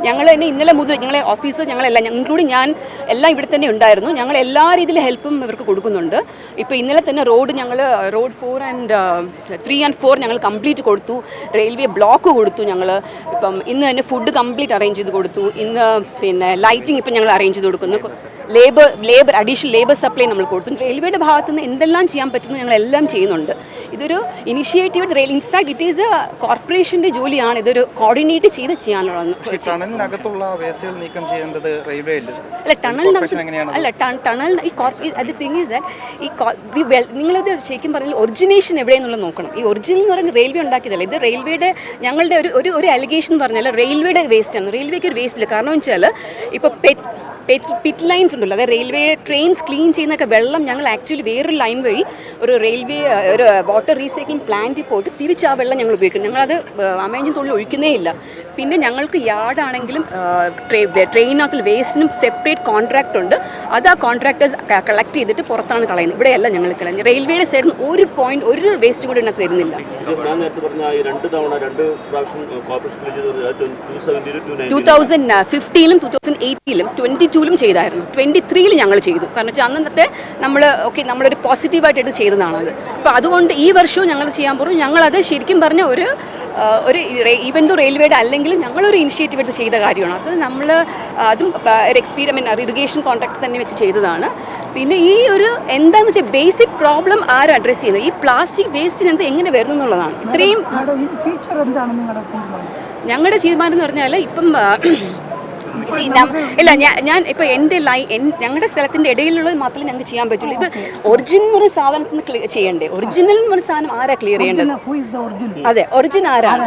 ഞങ്ങൾ തന്നെ ഇന്നലെ മുതൽ ഞങ്ങളെ ഓഫീസർ ഞങ്ങളെല്ലാം ഇൻക്ലൂഡിങ് ഞാൻ എല്ലാം ഇവിടെ തന്നെ ഉണ്ടായിരുന്നു. ഞങ്ങൾ എല്ലാ രീതിയിലും ഹെൽപ്പും ഇവർക്ക് കൊടുക്കുന്നുണ്ട്. ഇപ്പോൾ ഇന്നലെ തന്നെ റോഡ് 4 and 3 and 4 ഞങ്ങൾ കംപ്ലീറ്റ് കൊടുത്തു. റെയിൽവേ ബ്ലോക്ക് കൊടുത്തു. ഞങ്ങൾ ഇപ്പം ഇന്ന് തന്നെ ഫുഡ് കംപ്ലീറ്റ് അറേഞ്ച് ചെയ്ത് കൊടുത്തു. ഇന്ന് പിന്നെ ലൈറ്റിംഗ് ഇപ്പം ഞങ്ങൾ അറേഞ്ച് ചെയ്ത് കൊടുക്കുന്നു. അഡീഷണൽ ലേബർ സപ്ലൈ നമ്മൾ കൊടുത്തു. റെയിൽവേയുടെ ഭാഗത്ത് നിന്ന് എന്തെല്ലാം ചെയ്യാൻ പറ്റുന്നു ഞങ്ങളെല്ലാം ചെയ്യുന്നുണ്ട്. ഇതൊരു initiative rail in fact it is കോർപ്പറേഷന്റെ ജോലിയാണ് ഇതൊരു കോർഡിനേറ്റ് ചെയ്ത് ചെയ്യാനുള്ളത്. നിങ്ങളിത് ശരിക്കും പറഞ്ഞാൽ ഒറിജിനേഷൻ എവിടെയെന്നുള്ളത് നോക്കണം. ഈ ഒറിജിനൽ എന്ന് പറയുന്നത് റെയിൽവേ ഉണ്ടാക്കിയതല്ല. ഇത് റെയിൽവേയുടെ ഞങ്ങളുടെ ഒരു അലിഗേഷൻ എന്ന് പറഞ്ഞാൽ റെയിൽവേയുടെ വേസ്റ്റ് ആണ്. റെയിൽവേക്ക് ഒരു വേസ്റ്റ് ഇല്ല. കാരണം വെച്ചാൽ ഇപ്പോൾ പിറ്റ് ലൈൻസ് ഉണ്ടല്ലോ, അതായത് റെയിൽവേ ട്രെയിൻസ് ക്ലീൻ ചെയ്യുന്നൊക്കെ വെള്ളം ഞങ്ങൾ ആക്ച്വലി വേറൊരു ലൈൻ വഴി ഒരു റെയിൽവേ ഒരു വാട്ടർ റീസൈക്ലിംഗ് പ്ലാന്റിൽ പോയിട്ട് തിരിച്ച് ആ വെള്ളം ഞങ്ങൾ ഉപയോഗിക്കും. ഞങ്ങളത് അമേജിൻ തൊഴിൽ ഒഴിക്കുന്നേ ഇല്ല. പിന്നെ ഞങ്ങൾക്ക് യാർഡാണെങ്കിലും ട്രെയിനകത്ത് വേസ്റ്റിനും സെപ്പറേറ്റ് കോൺട്രാക്ട് ഉണ്ട്. അത് ആ കോൺട്രാക്ടേഴ്സ് കളക്ട് ചെയ്തിട്ട് പുറത്താണ് കളയുന്നത്. ഇവിടെയല്ല ഞങ്ങൾ കളയുന്നത്. റെയിൽവേയുടെ സൈഡിൽ നിന്ന് ഒരു വേസ്റ്റ് കൂടി ഇതിനകത്ത് തരുന്നില്ല. 2015-ലും 2018-ലും 22-ലും ചെയ്തായിരുന്നു. 23-ൽ ഞങ്ങൾ ചെയ്തു. കാരണം വെച്ചാൽ അന്നത്തെ നമ്മളൊരു പോസിറ്റീവായിട്ട് എടുത്ത് ചെയ്തതാണത്. അപ്പോൾ അതുകൊണ്ട് ഈ വർഷവും ഞങ്ങൾ ചെയ്യാൻ പോകും. ഞങ്ങളത് ശരിക്കും പറഞ്ഞ ഒരു ഈവൻ ദോ റെയിൽവേയുടെ അല്ലെങ്കിലും ഞങ്ങളൊരു ഇനിഷ്യേറ്റീവ് എടുത്ത് ചെയ്ത കാര്യമാണ് അത്. അതും ഒരു എക്സ്പീരിമെന്റ് ഇറിഗേഷൻ കോൺട്രാക്ട് തന്നെ വെച്ച് ചെയ്തതാണ്. പിന്നെ ഈ ഒരു എന്താണെന്ന് വെച്ചാൽ ബേസിക് പ്രോബ്ലം ആരും അഡ്രസ് ചെയ്യുന്നത് ഈ പ്ലാസ്റ്റിക് വേസ്റ്റിനെന്ത് എങ്ങനെ വരുന്നു എന്നുള്ളതാണ്. ഇത്രയും ഞങ്ങളുടെ തീരുമാനം എന്ന് പറഞ്ഞാൽ ഇപ്പം ഇല്ല, ഞാൻ ഇപ്പൊ ഞങ്ങളുടെ സ്ഥലത്തിന്റെ ഇടയിലുള്ളത് മാത്രമേ ഞങ്ങൾക്ക് ചെയ്യാൻ പറ്റുള്ളൂ. ഇത് ഒറിജിനൽ ഒരു സാധനത്തിന് ചെയ്യണ്ടേ? ഒറിജിനൽ എന്ന് പറഞ്ഞ സാധനം ആരാ ക്ലിയർ ചെയ്യേണ്ടത്? അതെ, ഒറിജിനൽ ആരാണ്?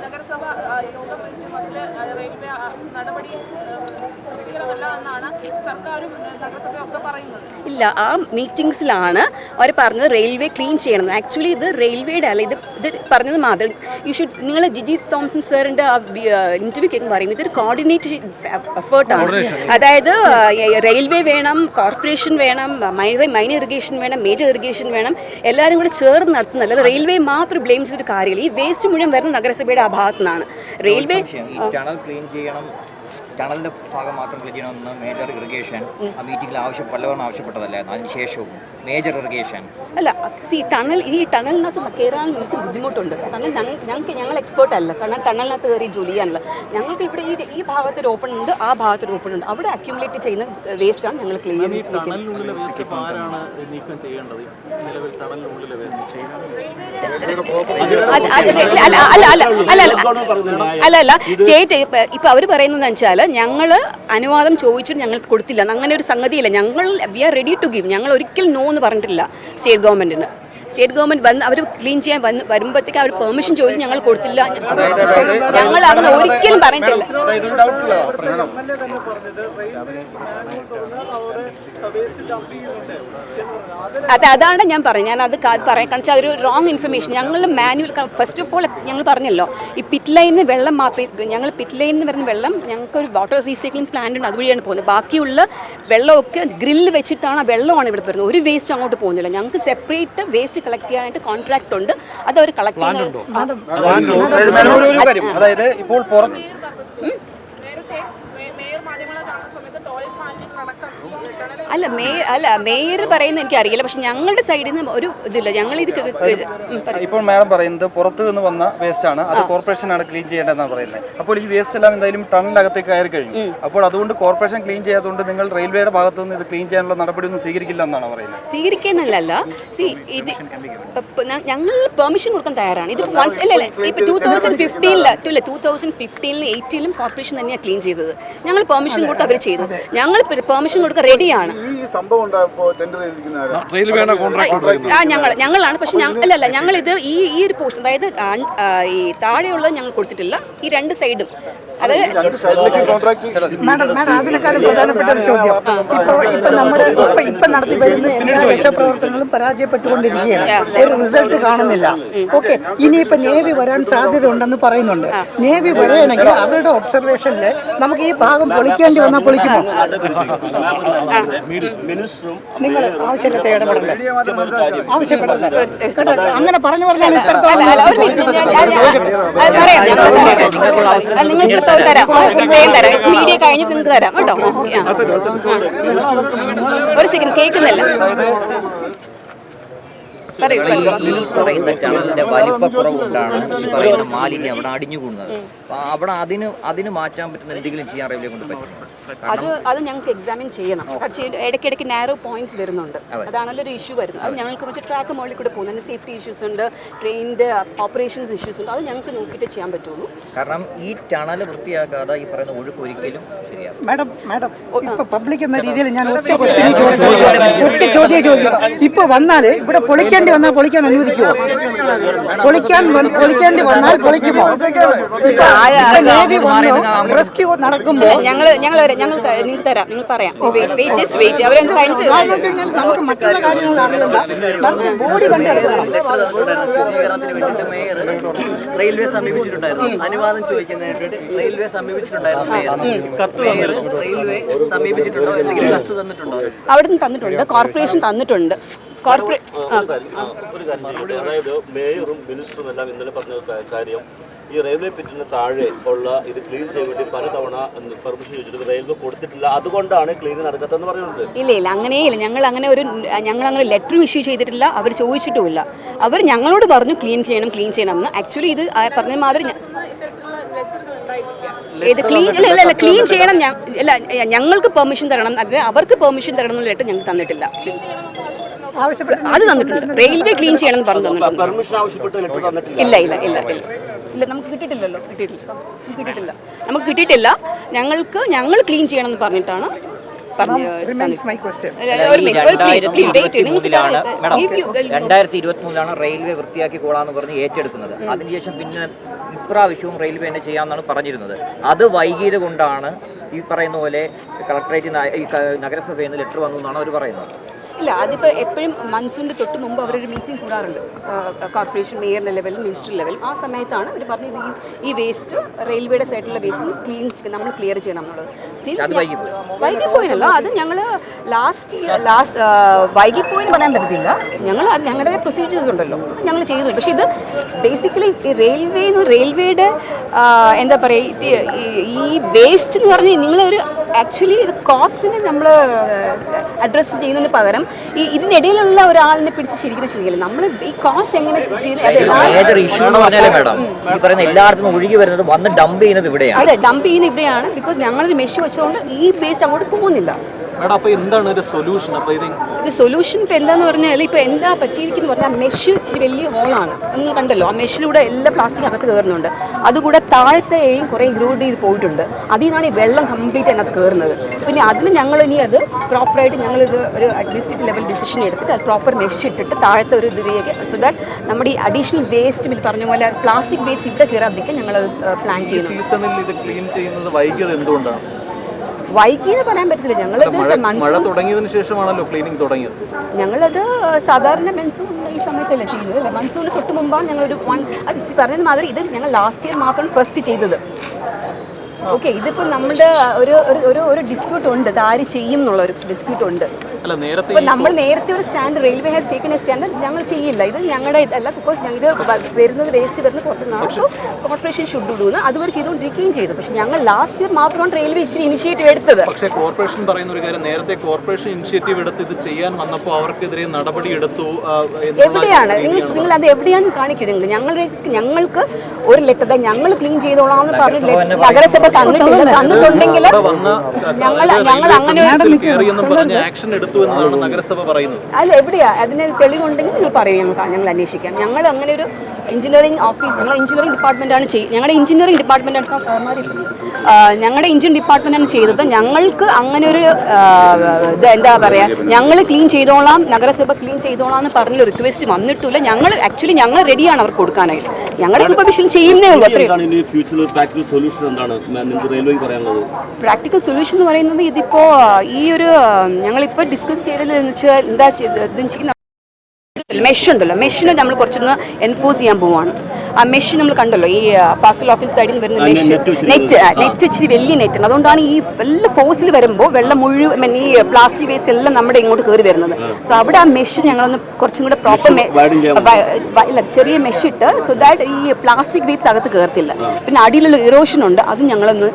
നഗരസഭ യോഗം റെയിൽവേ നടപടി എന്നാണ് സർക്കാരും നഗരസഭയൊക്കെ പറയുന്നത്. ഇല്ല, ആ മീറ്റിംഗ്സിലാണ് അവർ പറഞ്ഞത് റെയിൽവേ ക്ലീൻ ചെയ്യണം. ആക്ച്വലി ഇത് റെയിൽവേയുടെ അല്ല, ഇത് പറഞ്ഞത് മാത്രം നിങ്ങൾ ജിജി തോമസൺ സാറിന്റെ ഇന്റർവ്യൂ കേൾക്കുമ്പോൾ പറയുന്നത് ഇതൊരു കോർഡിനേറ്റ് എഫേർട്ടാണ്. അതായത് റെയിൽവേ വേണം, കോർപ്പറേഷൻ വേണം, മൈനർ ഇറിഗേഷൻ വേണം, മേജർ ഇറിഗേഷൻ വേണം, എല്ലാവരും കൂടെ ചേർന്ന് നടത്തുന്നല്ല. റെയിൽവേ മാത്രം ബ്ലെയിം ചെയ്തിട്ട് കാര്യമില്ല. ഈ വേസ്റ്റ് മുഴുവൻ വരുന്ന നഗരസഭയുടെ ആ ഭാഗത്തു നിന്നാണ്. റെയിൽവേ ടണലിന്റെ ഭാഗം മാത്രം ക്ലീൻ ചെയ്യണമെന്ന് മേജർ ഇറിഗേഷൻ ആ മീറ്റിംഗിൽ ആവശ്യപ്പെട്ടതല്ലായിരുന്നു. അതിനുശേഷവും മേജർ ഇറിഗേഷൻ അല്ല, ഈ ടണലിനകത്ത് കയറാൻ നമുക്ക് ബുദ്ധിമുട്ടുണ്ട്. കാരണം ഞങ്ങൾ എക്സ്പേർട്ട് അല്ല. കാരണം ടണലിനകത്ത് കയറി ജോലി ചെയ്യാനുള്ള ഞങ്ങൾക്ക് ഇവിടെ ഈ ഭാഗത്തൊരു ഓപ്പൺ ഉണ്ട്, ആ ഭാഗത്തൊരു ഓപ്പൺ ഉണ്ട്. അവിടെ അക്യുമുലേറ്റ് ചെയ്യുന്ന വേസ്റ്റ് ആണ് ഞങ്ങൾ ക്ലീൻ ചെയ്യുന്നത്. അല്ല സ്റ്റേറ്റ് ഇപ്പൊ അവര് പറയുന്നതെന്ന് വെച്ചാൽ ഞങ്ങൾ അനുവാദം ചോദിച്ചിട്ട് ഞങ്ങൾക്ക് കൊടുത്തില്ല. അങ്ങനെ ഒരു സംഗതിയില്ല. ഞങ്ങൾ we are ready to give. ഞങ്ങൾ ഒരിക്കൽ നോ എന്ന് പറഞ്ഞിട്ടില്ല സ്റ്റേറ്റ് ഗവൺമെന്റിന്. സ്റ്റേറ്റ് ഗവൺമെന്റ് വന്ന് അവർ ക്ലീൻ ചെയ്യാൻ വരുമ്പോഴത്തേക്ക് അവർ പെർമിഷൻ ചോദിച്ച് ഞങ്ങൾ കൊടുത്തില്ല. ഞങ്ങൾ അങ്ങനെ ഒരിക്കലും പറഞ്ഞിട്ടില്ല. അതാണ് ഞാൻ പറഞ്ഞത്. ഞാനത് പറയാം. കാരണം വെച്ചാൽ അതൊരു റോങ് ഇൻഫർമേഷൻ. ഞങ്ങൾ മാനുവൽ ഫസ്റ്റ് ഓഫ് ഓൾ ഞങ്ങൾ പറഞ്ഞല്ലോ, ഈ പിറ്റ് ലൈനിൽ വെള്ളം ഞങ്ങൾ പിറ്റ് ലൈനിൽ വരുന്ന വെള്ളം ഞങ്ങൾക്ക് ഒരു വാട്ടർ റീസൈക്ലിംഗ് പ്ലാന്റ് ഉണ്ട്, അതുവഴിയാണ് പോകുന്നത്. ബാക്കിയുള്ള വെള്ളമൊക്കെ ഗ്രില്ല് വെച്ചിട്ടാണ് ആ വെള്ളമാണ് ഇവിടെ വരുന്നത്. ഒരു വേസ്റ്റ് അങ്ങോട്ട് പോകുന്നില്ല. ഞങ്ങൾക്ക് സെപ്പറേറ്റ് വേസ്റ്റ് കളക്ട് ചെയ്യാനായിട്ട് കോൺട്രാക്ട് ഉണ്ട്. അത് അവർ കളക്ട് ചെയ്യുന്നത്. അതായത് ഇപ്പോൾ അല്ല മേയർ പറയുന്നത് എനിക്കറിയില്ല. പക്ഷെ ഞങ്ങളുടെ സൈഡിൽ നിന്ന് ഒരു ഇതില്ല. ഞങ്ങൾ ഇത് ഇപ്പോൾ മാഡം പറയുന്നത് പുറത്തു നിന്ന് വന്ന വേസ്റ്റ് ആണ്, അത് കോർപ്പറേഷനാണ് ക്ലീൻ ചെയ്യേണ്ടതെന്നാണ് പറയുന്നത്. അപ്പോൾ ഈ വേസ്റ്റ് എല്ലാം എന്തായാലും ടണലിനകത്തേക്ക് കയറി കഴിഞ്ഞു. അപ്പോൾ അതുകൊണ്ട് കോർപ്പറേഷൻ ക്ലീൻ ചെയ്യാത്തതുകൊണ്ട് നിങ്ങൾ റെയിൽവേയുടെ ഭാഗത്തു നിന്ന് ഇത് ക്ലീൻ ചെയ്യാനുള്ള നടപടിയൊന്നും സ്വീകരിക്കില്ല എന്നാണ് പറയുന്നത്. സ്വീകരിക്കുന്നല്ല, ഞങ്ങൾ പെർമിഷൻ കൊടുക്കാൻ തയ്യാറാണ്. ഇത് ഇപ്പൊ 2015-18-ലും കോർപ്പറേഷൻ തന്നെയാണ് ക്ലീൻ ചെയ്തത്. ഞങ്ങൾ പെർമിഷൻ കൊടുത്ത് അവർ ചെയ്തു. ഞങ്ങൾ പെർമിഷൻ കൊടുക്കാൻ റെഡിയാണ്. ഞങ്ങളാണ്. പക്ഷെ ഞങ്ങൾ ഇത് ഈ ഒരു പോസ്റ്റ്, അതായത് ഈ താഴെയുള്ളത് ഞങ്ങൾ കൊടുത്തിട്ടില്ല. ഈ രണ്ട് സൈഡും മാഡം അതിനേക്കാളും പ്രധാനപ്പെട്ട ഒരു ചോദ്യം ഇപ്പൊ നടത്തി വരുന്ന എല്ലാ രക്ഷാപ്രവർത്തനങ്ങളും പരാജയപ്പെട്ടുകൊണ്ടിരിക്കുകയാണ്. ഒരു റിസൾട്ട് കാണുന്നില്ല. ഓക്കെ, ഇനിയിപ്പോ നേവി വരാൻ സാധ്യത ഉണ്ടെന്ന് പറയുന്നുണ്ട്. നേവി വരികയാണെങ്കിൽ അവരുടെ ഒബ്സർവേഷനിൽ നമുക്ക് ഈ ഭാഗം പൊളിക്കേണ്ടി വന്നാൽ പൊളിക്കുമോ? നിങ്ങൾ ആവശ്യപ്പെട്ട് ഇടപെടല്ലേ? ആവശ്യപ്പെടല്ലേ? അങ്ങനെ പറഞ്ഞു പറഞ്ഞാൽ നിങ്ങൾക്ക് തരാം, മീഡിയ കഴിഞ്ഞ് നിങ്ങൾക്ക് തരാം കേട്ടോ. ഒരു സെക്കൻഡ് കേൾക്കുന്നില്ല. പറയുന്ന ടണലിന്റെ വലിപ്പക്കുറവുകൊണ്ടാണ് ഈ പറയുന്ന മാലിന്യം അവിടെ അടിഞ്ഞുകൂടുന്നത്. അവിടെ അതിന് മാറ്റാൻ പറ്റുന്ന എന്തെങ്കിലും ചെയ്യാൻ റെയിൽവേ കൊണ്ട് പറ്റും? അത് ഞങ്ങൾക്ക് എക്സാമിൻ ചെയ്യണം. ഇടയ്ക്കിടയ്ക്ക് നാരോ പോയിന്റ്സ് വരുന്നുണ്ട്. അതാണല്ലോ ഒരു ഇഷ്യൂ വരുന്നത്. അത് ഞങ്ങൾക്ക് മറ്റേ ട്രാക്ക് മുകളിൽ കൂടെ പോകുന്നത് സേഫ്റ്റി ഇഷ്യൂസ് ഉണ്ട്, ട്രെയിനിന്റെ ഓപ്പറേഷൻസ് ഇഷ്യൂസ് ഉണ്ട്. അത് ഞങ്ങൾക്ക് നോക്കിയിട്ട് ചെയ്യാൻ പറ്റുള്ളൂ. കാരണം ഈ ടണൽ വൃത്തിയാക്കാതെ ഈ പറയുന്ന ഒഴുക്ക് ഒരിക്കലും ശരിയാകും. മാഡം ഇപ്പൊ പബ്ലിക് എന്ന രീതിയിൽ ഞാൻ ഒറ്റ ചോദ്യം ചോദിക്കാം. ഇപ്പൊ വന്നാല് ഇവിടെ പൊളിക്കേണ്ടി വന്നാൽ പൊളിക്കാൻ അനുവദിക്കുമോ? പൊളിക്കേണ്ടി വന്നാൽ പൊളിക്കുമോ? നേവി വന്നു റെസ്ക്യൂ നടക്കുമ്പോ നിങ്ങൾക്ക് തരാം, നിങ്ങൾ പറയാം. അവരൊക്കെ കഴിഞ്ഞിട്ട് നമുക്ക് മറ്റുള്ള കാര്യങ്ങൾ അറിയണ്ട, നമുക്ക് ബോഡി കണ്ടെടുക്കണം. റെയിൽവേ സമീപിച്ചിട്ടുണ്ടായിരുന്നു, അനുവാദം ചോദിക്കുന്നതിന് റെയിൽവേ സമീപിച്ചിട്ടുണ്ടായിരുന്നു. റെയിൽവേ സമീപിച്ചിട്ടുണ്ടോ, എന്തെങ്കിലും കത്ത് തന്നിട്ടുണ്ടോ? അവിടുന്ന് തന്നിട്ടുണ്ട്, കോർപ്പറേഷൻ തന്നിട്ടുണ്ട്. ഒരു കാര്യം, അതായത് മേയറും മിനിസ്റ്ററും എല്ലാം ഇന്നലെ പറഞ്ഞ കാര്യം, ഈ റെയിൽവേ പിറ്റിന് താഴെ ഉള്ള ഇത് ക്ലീൻ ചെയ്യാൻ വേണ്ടി പലതവണ പെർമിഷൻ ചോദിച്ചിട്ട് റെയിൽവേ കൊടുത്തിട്ടില്ല, അതുകൊണ്ടാണ് ക്ലീൻ നടക്കാത്തതെന്ന് പറയുന്നത്. ഇല്ല അങ്ങനെയില്ല. ഞങ്ങൾ അങ്ങനെ ലെറ്റർ ഇഷ്യൂ ചെയ്തിട്ടില്ല, അവർ ചോദിച്ചിട്ടുമില്ല. അവർ ഞങ്ങളോട് പറഞ്ഞു ക്ലീൻ ചെയ്യണം എന്ന്. ആക്ച്വലി ഇത് പറഞ്ഞ മാതിരി ക്ലീൻ ചെയ്യണം, ഞങ്ങൾക്ക് പെർമിഷൻ തരണം, അത് അവർക്ക് പെർമിഷൻ തരണം എന്നുള്ള ലെറ്റർ ഞങ്ങൾക്ക് തന്നിട്ടില്ല. അത് തന്നിട്ടുണ്ട്. റെയിൽവേ ക്ലീൻ ചെയ്യണം എന്ന് പറഞ്ഞു തന്നിട്ടുണ്ട്. ഇല്ല നമുക്ക് കിട്ടിയിട്ടില്ലല്ലോ. നമുക്ക് കിട്ടിയിട്ടില്ല. ഞങ്ങൾ ക്ലീൻ ചെയ്യണം എന്ന് പറഞ്ഞിട്ടാണ്. 2023 റെയിൽവേ വൃത്തിയാക്കിക്കോളാന്ന് പറഞ്ഞ് ഏറ്റെടുക്കുന്നത്. അതിനുശേഷം പിന്നെ ഇപ്രാവശ്യവും റെയിൽവേ തന്നെ ചെയ്യാമെന്നാണ് പറഞ്ഞിരുന്നത്. അത് വൈകിയത് കൊണ്ടാണ് ഈ പറയുന്ന പോലെ കളക്ടറേറ്റ് നഗരസഭയിൽ നിന്ന് ലെറ്റർ വന്നു എന്നാണ് അവർ പറയുന്നത്. ഇല്ല, അതിപ്പോൾ എപ്പോഴും മൺസൂണിൻ്റെ തൊട്ട് മുമ്പ് അവരൊരു മീറ്റിംഗ് കൂടാറുണ്ട്, കോർപ്പറേഷൻ മേയറിൻ്റെ ലെവലും മിനിസ്റ്റർ ലെവലും. ആ സമയത്താണ് അവർ പറഞ്ഞത് ഈ വേസ്റ്റ് റെയിൽവേയുടെ സൈഡിലുള്ള വേസ്റ്റ് നമ്മൾ ക്ലിയർ ചെയ്യണം എന്നുള്ളത്. വൈകിപ്പോയില്ല, അത് ഞങ്ങൾ വൈകിപ്പോയിന്ന് പറയാൻ പറ്റത്തില്ല. ഞങ്ങളുടെ പ്രൊസീജിയേഴ്സ് ഉണ്ടല്ലോ, ഞങ്ങൾ ചെയ്തു. പക്ഷെ ഇത് ബേസിക്കലി റെയിൽവേയുടെ എന്താ പറയുക, ഈ വേസ്റ്റ് എന്ന് പറഞ്ഞാൽ നിങ്ങളൊരു ആക്ച്വലി ഇത് കോസ്റ്റിനെ നമ്മൾ അഡ്രസ്സ് ചെയ്യുന്നതിന് പകരം ഇതിനിടയിലുള്ള ഒരാളിനെ പിടിച്ച് ശരിക്കില്ല. നമ്മൾ ഈ കോസ്റ്റ് എങ്ങനെ മേജർ ഇഷ്യൂ എന്ന് പറഞ്ഞാലേ മാഡം ഈ പറയുന്ന എല്ലായിടത്തും ഒഴുകി വരുന്നത് വന്ന് ഡംപ് ചെയ്യുന്നത് ഇവിടെയാണ്. അതെ, ഡംപ് ചെയ്യുന്നത് ഇവിടെയാണ്. ബിക്കോസ് ഞങ്ങളൊരു മെഷ് വെച്ചുകൊണ്ട് ഈ വേസ്റ്റ് അങ്ങോട്ട് പോകുന്നില്ല. സൊല്യൂഷൻ ഇപ്പൊ എന്താന്ന് പറഞ്ഞാൽ ഇപ്പൊ എന്താ പറ്റിയിരിക്കുന്നു പറഞ്ഞാൽ മെഷ് ഇച്ചിരി വലിയ ഹോളാണ്. നിങ്ങൾ കണ്ടല്ലോ, ആ മെഷിലൂടെ എല്ലാ പ്ലാസ്റ്റിക് അകത്ത് കയറുന്നുണ്ട്. അതുകൂടെ താഴത്തെയും കുറെ ഗ്രൂഡ് ചെയ്ത് പോയിട്ടുണ്ട്. അതിൽ നിന്നാണ് ഈ വെള്ളം കംപ്ലീറ്റ് അതിനകത്ത് കയറുന്നത്. പിന്നെ അതിന് ഞങ്ങൾ ഇനി അത് പ്രോപ്പറായിട്ട് ഞങ്ങളിത് ഒരു അഡ്മിനിസ്ട്രേറ്റീവ് ലെവൽ ഡിസിഷൻ എടുത്തിട്ട് അത് പ്രോപ്പർ മെഷ് ഇട്ടിട്ട് താഴത്തെ ഒരു ഇതിലേക്ക് സോ ദാറ്റ് നമ്മുടെ ഈ അഡീഷണൽ വേസ്റ്റ് ബിൽ പറഞ്ഞ പോലെ പ്ലാസ്റ്റിക് വേസ്റ്റ് ഇവിടെ കയറാതിരിക്കാൻ ഞങ്ങൾ പ്ലാൻ ചെയ്യുന്നു. വൈകിയെന്ന് പറയാൻ പറ്റില്ല. മഴ തുടങ്ങിയതിനു ശേഷമാണല്ലോ ക്ലീനിങ് തുടങ്ങിയത്. ഞങ്ങളത് സാധാരണ മൺസൂൺ ഈ സമയത്തല്ല ചെയ്യുന്നത് അല്ലേ. മൺസൂണിന് തൊട്ട് മുമ്പാണ് ഞങ്ങളൊരു പറഞ്ഞത് മാതിരി ഇത് ഞങ്ങൾ ലാസ്റ്റ് ഇയർ മാത്രം ഫസ്റ്റ് ചെയ്തത്. ഓക്കെ, ഇതിപ്പോ നമ്മുടെ ഒരു ഡിസ്പ്യൂട്ട് ഉണ്ട്, ഇത് ആര് ചെയ്യും എന്നുള്ള ഒരു ഡിസ്പ്യൂട്ട് ഉണ്ട്. നമ്മൾ നേരത്തെ ഒരു stand railway has taken A stand ഞങ്ങൾ ചെയ്യില്ല. ഇത് ഞങ്ങളുടെ ഇതല്ല. ബിക്കോസ് ഇത് വരുന്നത് വേസ്റ്റ് വരുന്നത് പുറത്തുനിന്നാണ്. സോ കോർപ്പറേഷൻ ഷുഡ് ഡു എന്ന് അതുവരെ ചെയ്തുകൊണ്ടിരിക്കുകയും ചെയ്തു. പക്ഷെ ഞങ്ങൾ ലാസ്റ്റ് ഇയർ മാത്രമാണ് റെയിൽവേ ഇച്ചിരി ഇനിഷ്യേറ്റീവ് എടുത്തത്. പക്ഷേ കോർപ്പറേഷൻ പറയുന്ന ഒരു കാര്യം, നേരത്തെ കോർപ്പറേഷൻ ഇനിഷ്യേറ്റീവ് എടുത്ത് ഇത് ചെയ്യാൻ വന്നപ്പോൾ അവർക്കെതിരെ നടപടി എടുത്തു. എവിടെയാണ് നിങ്ങൾ അത് എവിടെയാണ് കാണിക്കുന്നത്? ഞങ്ങൾക്ക് ഒരു ലെറ്റർ ഞങ്ങൾ ക്ലീൻ ചെയ്തോളാം എന്ന് പറഞ്ഞ് നഗരസഭ തന്നിട്ടുണ്ടെങ്കിൽ ഞങ്ങൾ അങ്ങനെ അല്ല, എവിടെയാ അതിന് തെളിവുണ്ടെങ്കിൽ നിങ്ങൾ പറയും, ഞങ്ങൾ അന്വേഷിക്കാം. ഞങ്ങൾ അങ്ങനെ ഒരു എഞ്ചിനീയറിംഗ് ഓഫീസ്, ഞങ്ങൾ എഞ്ചിനീയറിംഗ് ഡിപ്പാർട്ട്മെന്റ് ആണ് ഞങ്ങളുടെ എഞ്ചിനീയറിംഗ് ഡിപ്പാർട്ട്മെന്റ് ആണ് ഞങ്ങളുടെ എഞ്ചിൻ ഡിപ്പാർട്ട്മെന്റാണ് ചെയ്തത്. ഞങ്ങൾക്ക് അങ്ങനെ ഒരു എന്താ പറയാ, ഞങ്ങൾ ക്ലീൻ ചെയ്തോളാം, നഗരസഭ ക്ലീൻ ചെയ്തോളാം എന്ന് പറഞ്ഞൊരു റിക്വസ്റ്റ് വന്നിട്ടില്ല. ഞങ്ങൾ റെഡിയാണ് അവർക്ക് കൊടുക്കാനായിട്ട്. ഞങ്ങളുടെ സൂപ്പർവിഷൻ ചെയ്യുന്നേ ഉള്ളൂ. പ്രാക്ടിക്കൽ സൊല്യൂഷൻ എന്ന് പറയുന്നത് ഇതിപ്പോ ഈ ഒരു ഞങ്ങളിപ്പോ ഡിസ്കസ് ചെയ്തതെന്ന് വെച്ചാൽ എന്താ ചെയ്യുന്ന മെഷ് ഉണ്ടല്ലോ, മെഷിനെ നമ്മൾ കുറച്ചൊന്ന് എൻഫോഴ്സ് ചെയ്യാൻ പോവാണ്. ആ മെഷ് നമ്മൾ കണ്ടല്ലോ, ഈ പാർസൽ ഓഫീസ് സൈഡിൽ നിന്ന് വരുന്ന മെഷ്, നെറ്റ് ഇച്ചിരി വലിയ നെറ്റാണ്. അതുകൊണ്ടാണ് ഈ വല്ല ഫോഴ്സിൽ വരുമ്പോൾ വെള്ളം മുഴുവൻ ഈ പ്ലാസ്റ്റിക് വേസ്റ്റ് എല്ലാം നമ്മുടെ ഇങ്ങോട്ട് കയറി വരുന്നത്. സോ അവിടെ ആ മെഷ് ഞങ്ങളൊന്ന് കുറച്ചും കൂടെ പ്രോപ്പർ ചെറിയ മെഷ് ഇട്ട്, സോ ദാറ്റ് ഈ പ്ലാസ്റ്റിക് വേസ്റ്റ് അകത്ത് കയറത്തില്ല. പിന്നെ അടിയിലുള്ള ഇറോഷൻ ഉണ്ട്, അതും ഞങ്ങളൊന്ന്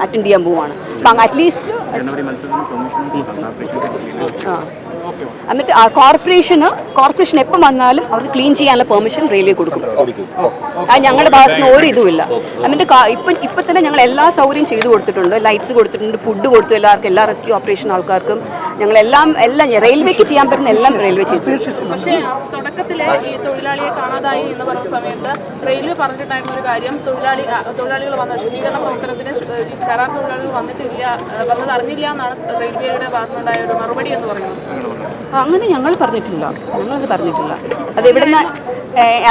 അറ്റൻഡ് ചെയ്യാൻ പോവാണ്. അപ്പം അറ്റ്ലീസ്റ്റ് എന്നിട്ട് കോർപ്പറേഷൻ എപ്പം വന്നാലും അവർക്ക് ക്ലീൻ ചെയ്യാനുള്ള പെർമിഷൻ റെയിൽവേ കൊടുക്കും. അത് ഞങ്ങളുടെ ഭാഗത്ത് നിന്ന് ഒരു ഇതുമില്ല. എന്നിട്ട് ഇപ്പൊ തന്നെ ഞങ്ങൾ എല്ലാ സൗകര്യം ചെയ്തു കൊടുത്തിട്ടുണ്ട്. ലൈറ്റ്സ് കൊടുത്തിട്ടുണ്ട്, ഫുഡ് കൊടുത്തു എല്ലാവർക്കും, എല്ലാ റെസ്ക്യൂ ഓപ്പറേഷൻ ആൾക്കാർക്കും. ഞങ്ങളെല്ലാം റെയിൽവേക്ക് ചെയ്യാൻ പറ്റുന്ന എല്ലാം റെയിൽവേ ചെയ്തു. പക്ഷേ തുടക്കത്തിലെ ഈ തൊഴിലാളിയെ കാണാതായി എന്ന് പറഞ്ഞ സമയത്ത് റെയിൽവേ പറഞ്ഞിട്ടുണ്ടായിരുന്ന ഒരു കാര്യം, തൊഴിലാളികൾ വന്ന ശുചീകരണ പ്രവർത്തനത്തിന് കരാർ തൊഴിലാളികൾ വന്നത് അറിഞ്ഞില്ല എന്നാണ് റെയിൽവേയുടെ ഭാഗത്തുനിന്നുണ്ടായ ഒരു മറുപടി എന്ന് പറയുന്നത്. അങ്ങനെ ഞങ്ങളത് പറഞ്ഞിട്ടില്ല.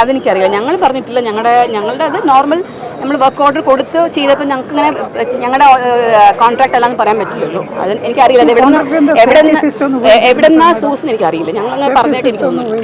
അതെനിക്കറിയാം. ഞങ്ങൾ പറഞ്ഞിട്ടില്ല. ഞങ്ങളുടെ അത് നോർമൽ നമ്മൾ വർക്ക് ഓർഡർ കൊടുത്ത് ചെയ്തപ്പോൾ ഞങ്ങൾക്ക് ഇങ്ങനെ ഞങ്ങളുടെ കോൺട്രാക്ട് അല്ലാന്ന് പറയാൻ പറ്റില്ലല്ലോ. അത് എനിക്കറിയില്ല. അത് എവിടെന്നാ സോഴ്സ് എനിക്കറിയില്ല. ഞങ്ങൾ അങ്ങനെ പറഞ്ഞിട്ട് എനിക്ക് തോന്നുന്നു.